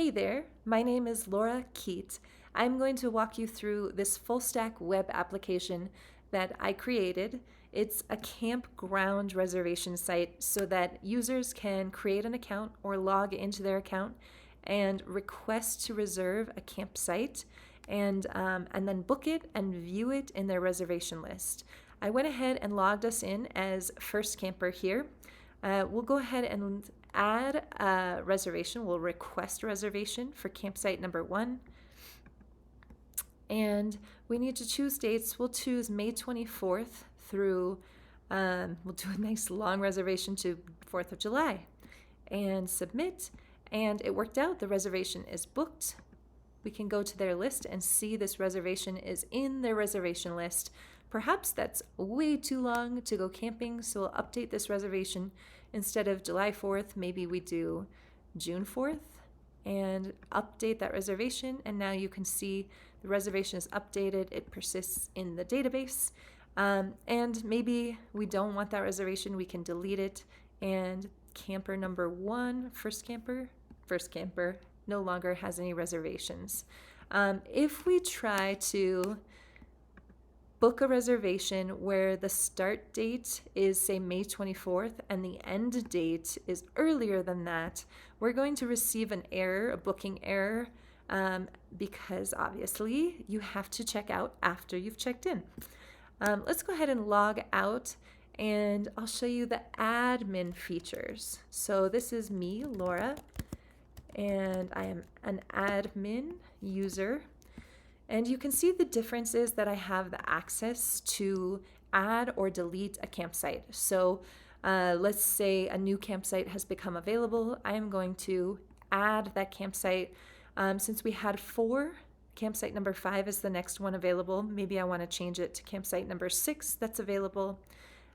Hey there, my name is Laura Keat. I'm going to walk you through this full stack web application that I created. It's a campground reservation site so that users can create an account or log into their account and request to reserve a campsite and then book it and view it in their reservation list. I went ahead and logged us in as first camper here. We'll go ahead and add a reservation. We'll request a reservation for campsite number 1. And we need to choose dates. We'll choose May 24th through, we'll do a nice long reservation to 4th of July and submit. And it worked out. The reservation is booked. We can go to their list and see this reservation is in their reservation list. Perhaps that's way too long to go camping, so we'll update this reservation. Instead of July 4th, maybe we do June 4th and update that reservation. And now you can see the reservation is updated. It persists in the database. And maybe we don't want that reservation. We can delete it. And camper number 1, first camper, no longer has any reservations. If we try to book a reservation where the start date is, say, May 24th and the end date is earlier than that, we're going to receive an error, a booking error, because obviously you have to check out after you've checked in. Let's go ahead and log out and I'll show you the admin features. So this is me, Laura, and I am an admin user. And you can see the difference is that I have the access to add or delete a campsite. So let's say a new campsite has become available. I am going to add that campsite. Since we had 4, campsite number 5 is the next one available. Maybe I want to change it to campsite number 6 that's available.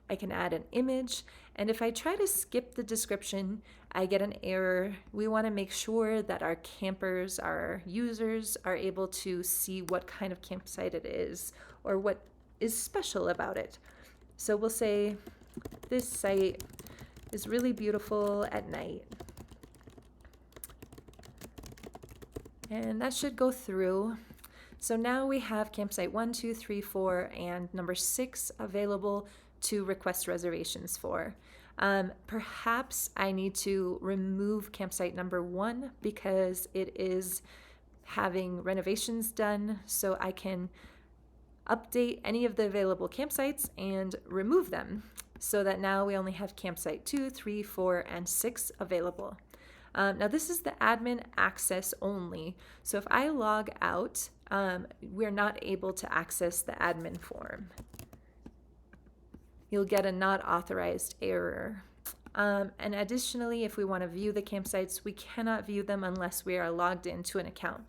I can add an image, and if I try to skip the description, I get an error. We want to make sure that our campers, our users, are able to see what kind of campsite it is or what is special about it. So we'll say this site is really beautiful at night. And that should go through. So now we have campsite 1, 2, 3, 4, and number 6 available to request reservations for. Perhaps I need to remove campsite number 1 because it is having renovations done, so I can update any of the available campsites and remove them so that now we only have campsite 2, 3, 4, and 6 available. Now this is the admin access only, so if I log out, we're not able to access the admin form. You'll get a not authorized error. And additionally, if we want to view the campsites, we cannot view them unless we are logged into an account.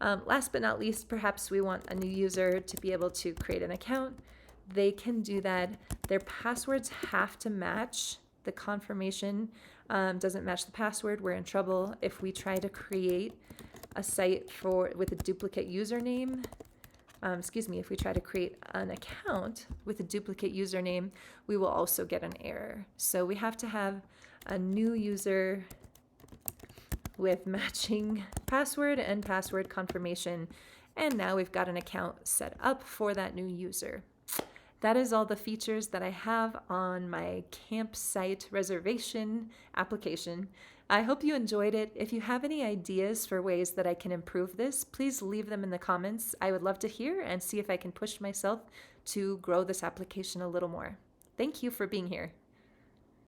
Last but not least, perhaps we want a new user to be able to create an account. They can do that. Their passwords have to match. The confirmation doesn't match the password, we're in trouble. If we try to create a site with a duplicate username, if we try to create an account with a duplicate username, we will also get an error. So we have to have a new user with matching password and password confirmation. And now we've got an account set up for that new user. That is all the features that I have on my campsite reservation application. I hope you enjoyed it. If you have any ideas for ways that I can improve this, please leave them in the comments. I would love to hear and see if I can push myself to grow this application a little more. Thank you for being here.